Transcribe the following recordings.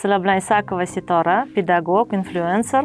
Sizlar bilan Isakova Sitora, pedagog, influencer,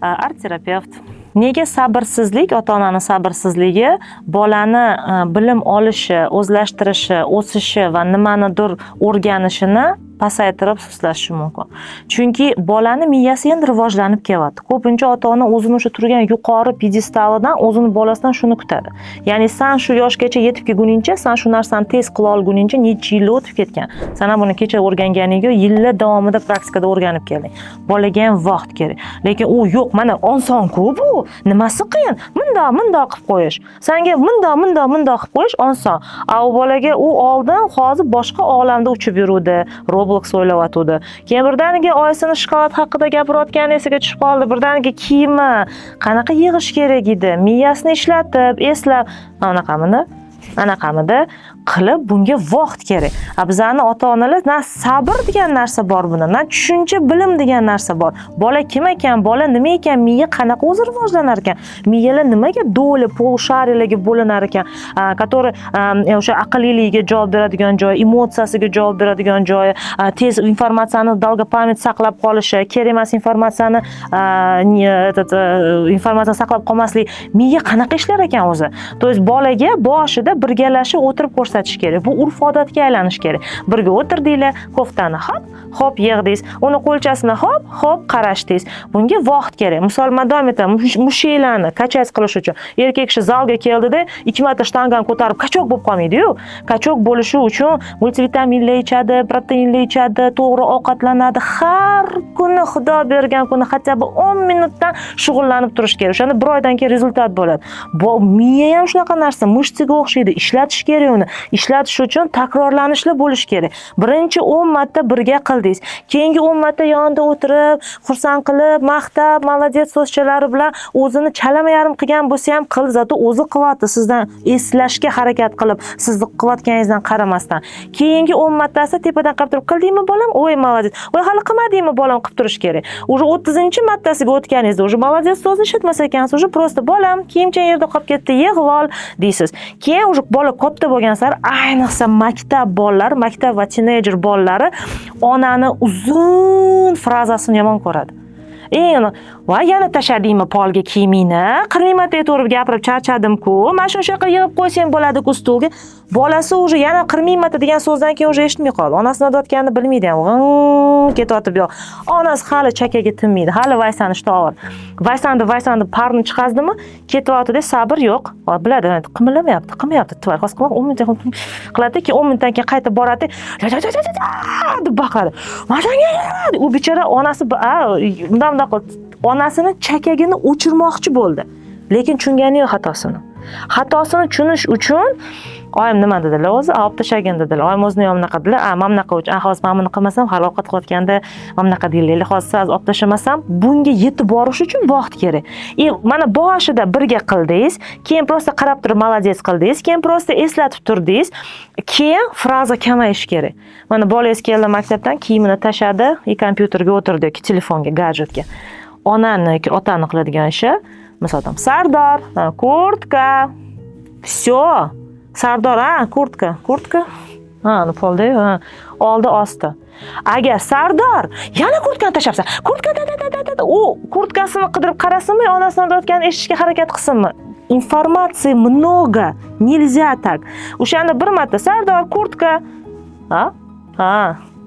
art terapevt. Nega sabrsizlik, ota-onaning sabrsizligi bolani bilim olishi, o'zlashtirishi, o'sishi va nimanidir o'rganishini pasaytirib suslashishi mumkin. Chunki bolani miyasi endi rivojlanib kelyapti. Ko'pincha ota-ona o'zini o'sha turgan yuqori pidestalidan o'zini bolasidan shuni kutadi. Ya'ni sen shu yoshgacha yetib kelguningcha, sen shu narsani tez qila olguningcha necha yil o'tib ketgan. Sen buni kecha o'rganganingga yillar davomida praktikada o'rganib kelding. Bolaga ham vaqt kerak. Lekin u yo'q, mana oson-ku bu. Nimasi qiyin? Mundoq qilib qo'yish. Senga mundoq qilib qo'yish oson. U bolaga u oldin hozir boshqa olamda uchib yuruvdi. Roblox o'ylayotdi. Keyin birdaniga oyisini shikoyat haqida gapirayotgani esiga tushib qoldi. Birdaniga kiyimi qanaqa yig'ish kerak edi? Miyasini ishlatib, eslab, anaqamida qilib bunga vaqt kerak. Bizlarning ota-onalar na sabr degan narsa bor bunda, na tushuncha, bilim degan narsa bor. Bola kim ekan, bola nima ekan, miya qanaqa o'zi rivojlanar ekan, miyalar nimaga do'li, polshariyalarga bo'linar ekan, который o'sha aqliyligiga javob beradigan joyi, emotsiyasiga javob beradigan joyi, tez informatsiyani dalga pamyat saqlab qolishi, kerak emas informatsiyani saqlab qolmaslik, miya qanaqa ishlar ekan o'zi. To есть bolaga boshida birgalashib o'tirib ko'rsatish kerak. Bu urf-odatga aylanish kerak. Birga o'tirdinglar, koftani hop yig'dingiz, uni qo'lchasini hop qarashdingiz. Bunga vaqt kerak. Misol madomida mushaklarni kachas qilish uchun erkak kishi zalga keldida 2 marta shtangani ko'tarib kachok bo'lib qolmaydi-yu. Kachok bo'lishi uchun multivitaminlar ichadi, proteinlar ichadi, to'g'ri ovqatlanadi. Har kuni Xudo bergan kuni hatto 10 minutdan shug'ullanib turish kerak. O'shanda bir oydan keyin rezultat bo'ladi. Bu miya ham shunaqa narsa, mishtsiga o'xshaydi. Ishlatish kerak uni. Ishlatish uchun takrorlanishlar bo'lish kerak. Birinchi 10 marta birga qildingiz. Keyingi 10 marta yonida o'tirib, xursand qilib, maqtab, молодец so'zchalari bilan o'zini chalama yarim qilgan bo'lsa ham qil, zato o'zi qilyapti. Sizdan eslashga harakat qilib, sizni qilayotganingizdan qaramasdan. Keyingi 10 martasi tepadan qarab turib, qildingmi bolam? Voy молодец. Voy hali qilmadingmi bolam, qilib turish kerak. Уже 30-martasiga o'tganingizda, уже молодец so'zni eshitmas ekansiz, уже просто bolam, kiyimcha yerda qolib ketdi, yig'ib ol deysiz. Keyin уже bola katta bo'lgan sari, ayniqsa maktab bolalari, maktab va teenager bolalari onani uzun frazasini yomon ko'radi. Voy yana tashladingmi polga kiyimingni? 40 marta aytib gapirib charchadim-ku. Mana shuncha yig'ib qo'ysang bo'ladi-ku stulga. Bolasi уже yana 40 marta degan so'zdan keyin уже eshitmay qoldi. Onasini aytayotganini bilmaydi ham. Ketayotib yo'q. Onasi hali chakaga tinmaydi. Hali vaysanish to'g'ri. Vaysandi parni chiqazdimi? Ketayotdi, sabr yo'q. Biladi, qilmayapti. Tvar, hozir 10 minut qiladi, keyin 10 minutdan keyin qaytib boradi. deb baqiradi. U bechora onasi bundan onasini chakagini o'chirmoqchi bo'ldi. Lekin tushungani yo'q xatosini. Xatosini tushunish uchun oyim nima dedilar o'zi? Olib tashagin dedilar. Oyim o'zini ham bunaqa dedilar. Mana bunaqa uchun, hozir men buni qilmasam, hali ovqat qilayotganda mana bunaqa deyiladi. Hozir siz olib tashamasam, bunga yetib borish uchun vaqt kerak. Mana boshida birga qildingiz, keyin prosta qarab turib молодец qildingiz, keyin prosta eslatib turdingiz, keyin fraza kamayish kerak. Mana bolangiz keldi maktabdan, kiyimini tashadi, kompyuterga o'tirdi yoki telefonga, gadjetga. Otani qiladigan ishi, masalan, Sardor, kurtka. Всё. Sardor, kurtka. Polda, oldi osti. Agar Sardor yana kurtkani tashlabsa, u kurtkasini qidirib qarasinmi, onasidan o'tganini eshitishga harakat qilsinmi? Informatsiya много, nельзя так. O'shanda bir marta Sardor, kurtka.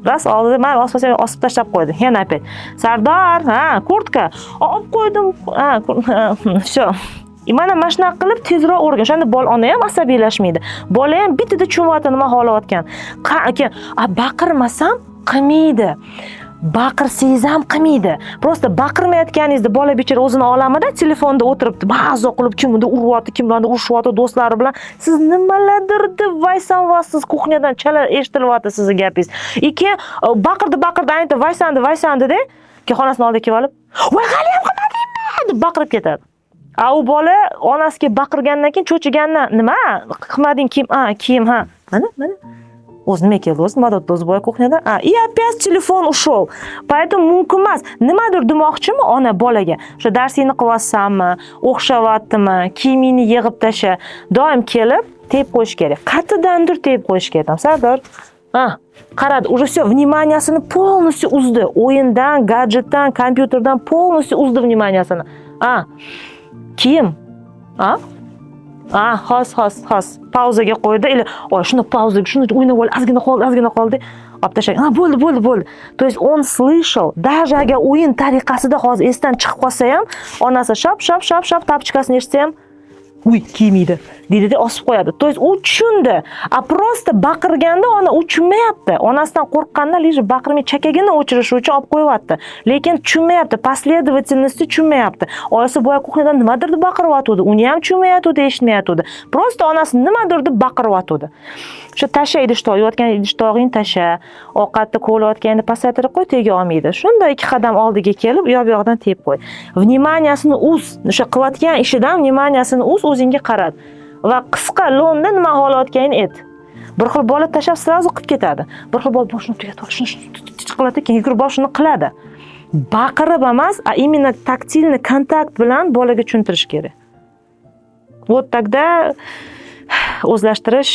Ras oldi, men osib tashlab qo'ydim. Yana opet. Sardor, kurtka. Olib qo'ydim. Всё. Mana shunaqa qilib tezroq o'rgan. O'shanda ona ham asabiylashmaydi. Bola ham bitada tushunyapti nima holayotgan. Baqirmasam qilmaydi. Baqirsangiz ham qilmaydi. Prosta baqirmayotganingizda bola bechora o'zini olamida telefonda o'tiribdi, ba'zi qilib kimdir uryapti, kimlarni urishyapti do'stlari bilan. Siz nimalardir deb vaysanvasiz, kuxnyadan chala eshitilyapti sizning gapingiz. Keyin baqirdi, aytdi, vaysandi-da, keyin xonasining oldiga kelib olib, "Voy, hali ham qilmadingmi?" deb baqirib ketadi. U bola onasiga baqirgandan keyin cho'chigandan, "Nima? Qilmading kiyim, Mana. O'zi nima keldi, o'zi nima do'z boya kuxnyadan? И опять telefon ушел. Поэтому mumkin emas. Nimadir demoqchimi ona bolaga? O'sha darsingni qilyapsanmi, o'xshayaptimi, kiyimingni yig'ib tasha. Doim kelib tep qo'yish kerak. Qatidandir tep qo'yish kerak. Sardor, qaradi, уже все, вниманиясini полностью uzdi. O'yindan, gadjetdan, kompyuterdan полностью uzdi вниманиясini. Kim? Xos. Pauzaga qo'ydi. Shuni pauzaga, shuni o'ynab ol, ozgina qoldi. Olib tashlagan. Bo'ldi. То есть он слышал, даже agar o'yin tariqasida hozir esdan chiqib qolsa ham, onasi shap tapchikasini eshitsa ham, kiymaydi deydi-da, osib qo'yadi. То есть u tushundi. Просто baqirganda u tushunmayapti. Onasidan qo'rqqandan lishi baqirmay chakagini o'chirish uchun olib qo'yapti. Lekin tushunmayapti, последовательности tushunmayapti. Oyisi boya kuxniyadan nimadir deb baqiryotdi. Uni ham tushunmayotdi, eshitmayotdi. Просто onasi nimadir deb baqiryotdi. Shu tasha idishtoq, yotgan idishtog'ing tasha, ovqatni ko'layotganini pasaytirib qo'y, tega olmaydi. Shunda 2 qadam oldiga kelib, u yoqdan tep qo'y. Вниманиясini uz, o'sha qilayotgan ishidan вниманиясini o'zingga qarat. Va qisqa lo'nda nima holatganini ayt. Bir xil bola tashab sразу qilib ketadi. Bir xil bola boshini tugatib, shuni qiladi, keyin yugurib boshini qiladi. Baqirib emas, именно taktilni kontakt bilan bolaga tushuntirish kerak. Вот тогда o'zlashtirish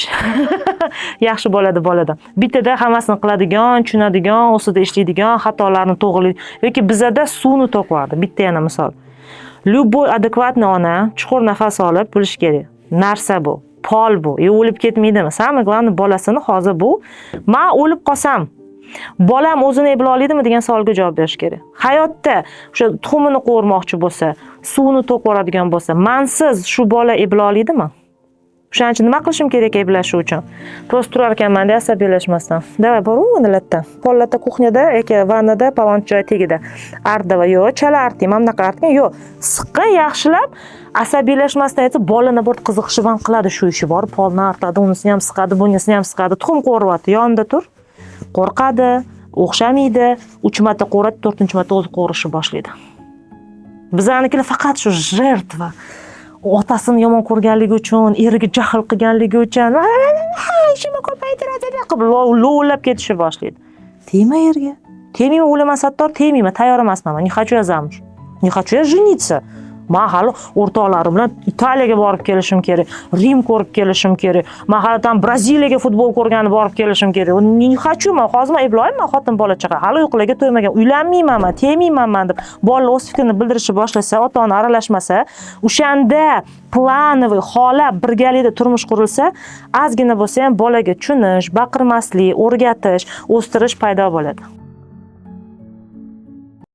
yaxshi bo'ladi bolada. Bittada hammasini qiladigan, tushunadigan, o'sida ishlaydigan, xatolarni to'g'rilaydi yoki bizada suvni to'qvardi. Bitta yana misol. Любой adekvatniy ona chuqur nafas olib bilish kerak. Narsa bu, pol bu, o'lib ketmaydimi? Samый главный bolasini hozir bu, men o'lib qolsam, bolam o'zini eplay oladimi degan savolga javob berish kerak. Hayotda o'sha tuxumini qo'rmoqchi bo'lsa, suvni to'qvaradigan bo'lsa, mensiz shu bola eplay oladimi? O'shaning uchun nima qilishim kerak eblashi uchun? Prosta turar ekanman-da asabiylashmasdan. Davay boru o'nilatda. Pollatda kuxnyada yoki vannada palon joy tegida. Ardava yo'q, chala artdim, ham naqa artgan yo'q. Siqqan yaxshilab asabiylashmasdan aytsa, bolani bir qiziqishi van qiladi shu ishi bor. Polni artadi, unisini ham siqadi, bunisini ham siqadi. Tuxum qo'ryapti, yonida tur. Qo'rqadi, o'xshamaydi. 3 marta qo'radi, 4-marta o'zi qo'rishni boshlaydi. Bizlarnikilar faqat shu жертва. Otasini yomon ko'rganligi uchun, eriga jahl qilganligi uchun, ishimni ko'paytiradi deb lo'llab ketishni boshlaydi. Tegma erga. Tegmayman, o'laman Sattor, tegmayman, tayyor emasman. Не хочу я замуж. Не хочу я жениться. Men hali o'rtoqlarim bilan Italiyaga borib kelishim kerak, Rim ko'rib kelishim kerak. Men hali Braziliyaga futbol ko'rgani borib kelishim kerak. Ne хочу men hozir men eblayman, xotin bola chaqa. Hali yo'qlarga to'ymagan, uylanmayman men, tegmayman deb bola o'z fikrini bildirishni boshlasa, ota-ona aralashmasa, o'shanda planoviy hola birgalikda turmush qurilsa, ozgina bo'lsa ham bolaga tushunish, baqirmaslik, o'rgatish, o'stirish paydo bo'ladi.